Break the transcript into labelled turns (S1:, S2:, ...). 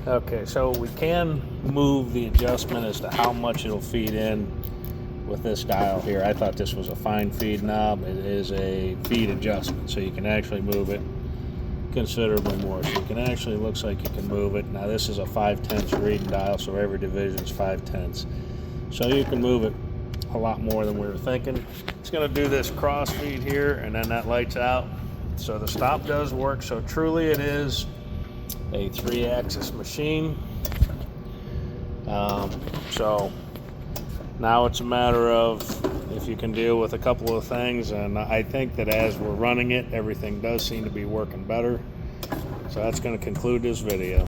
S1: Okay, so we can move the adjustment as to how much it'll feed in with this dial here. I thought this was a fine feed knob. It is a feed adjustment, so you can actually move it considerably more. So you can actually, looks like you can move it. Now this is a 5/10 reading dial, so every division is 5/10. So you can move it a lot more than we were thinking. It's going to do this cross feed here, and then that lights out. So the stop does work. So truly it is a 3-axis machine. So now it's a matter of if you can deal with a couple of things, and I think that as we're running it, everything does seem to be working better. So that's going to conclude this video.